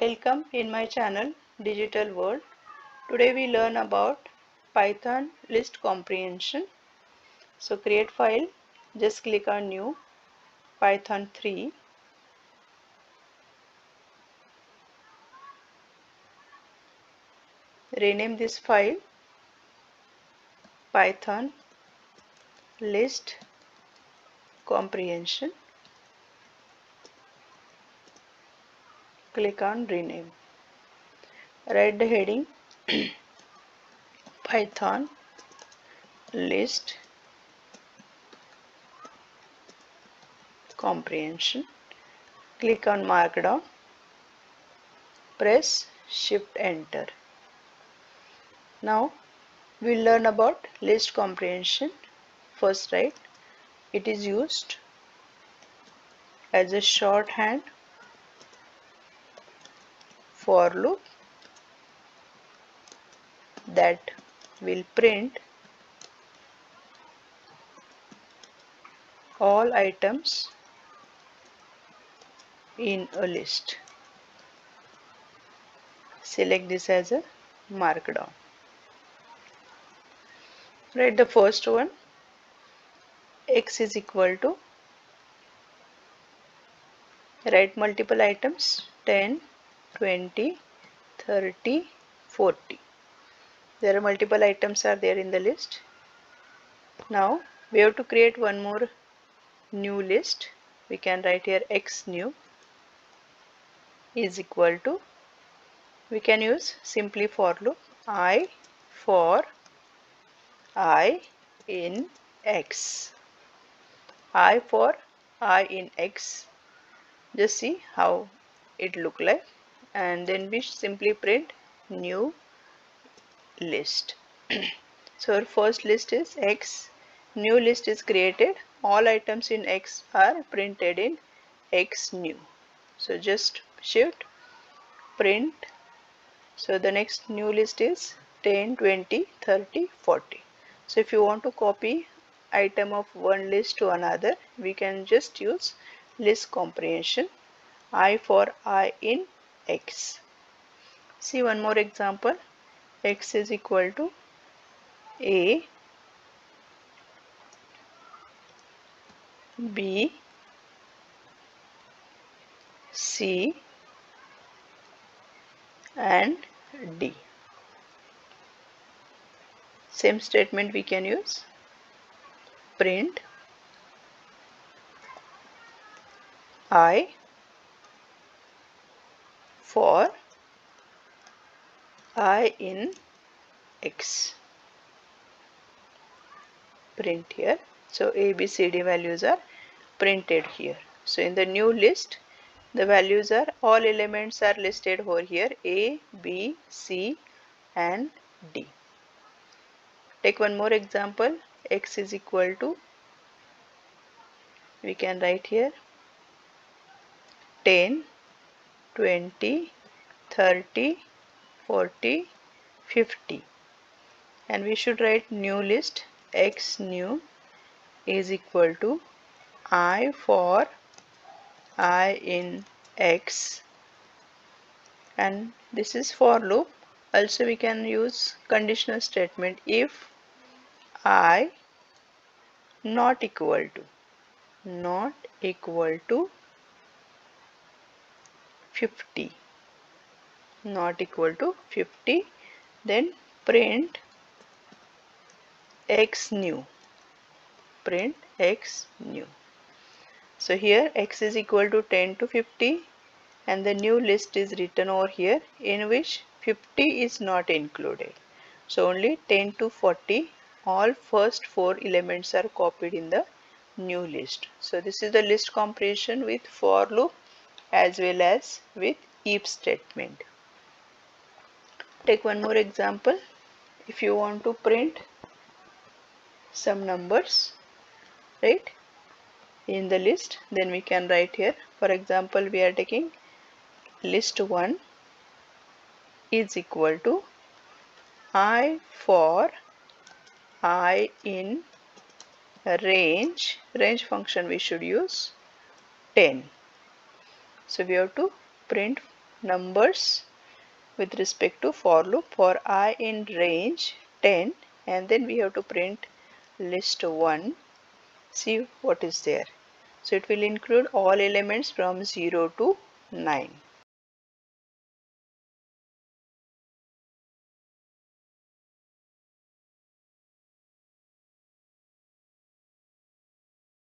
Welcome in my channel Digital World. Today we learn about Python list comprehension. So create file, just click on new Python 3. Rename this file Python list comprehension. Click on rename. Write the heading Python list comprehension. Click on markdown. Press shift enter. Now we'll learn about list comprehension. First, right, it is used as a shorthand for loop that will print all items in a list. Select this as a markdown. Write the first one, x is equal to, write multiple items 10, 20, 30, 40. There are multiple items are there in the list. Now we have to create one more new list. We can write here x new is equal to, we can use simply for loop, I for I in x. I for I in x. Just see how it look like, and then we simply print new list. So our first list is x. New list is created. All items in x are printed in x new. So just shift print. So the next new list is 10, 20, 30, 40. So if you want to copy item of one list to another, we can just use list comprehension, I for I in x. See one more example, x is equal to A, B, C and D. Same statement we can use, print I for I in x. Print here. So A, B, C, D values are printed here. So in the new list, the values are, all elements are listed over here, A, B, C and D. Take one more example, x is equal to, we can write here 10, 20, 30, 40, 50, and we should write new list, x new is equal to I for I in x, and this is for loop. Also we can use conditional statement, if I not equal to 50, not equal to 50, then print x new, print x new. So here x is equal to 10 to 50, and the new list is written over here in which 50 is not included. So only 10 to 40, all first 4 elements are copied in the new list. So this is the list comprehension with for loop as well as with if statement. Take one more example. If you want to print some numbers, right, in the list, then we can write here, for example, we are taking list 1 is equal to I for I in range function we should use 10. So we have to print numbers with respect to for loop for I in range 10, and then we have to print list 1. See what is there. So it will include all elements from 0 to 9.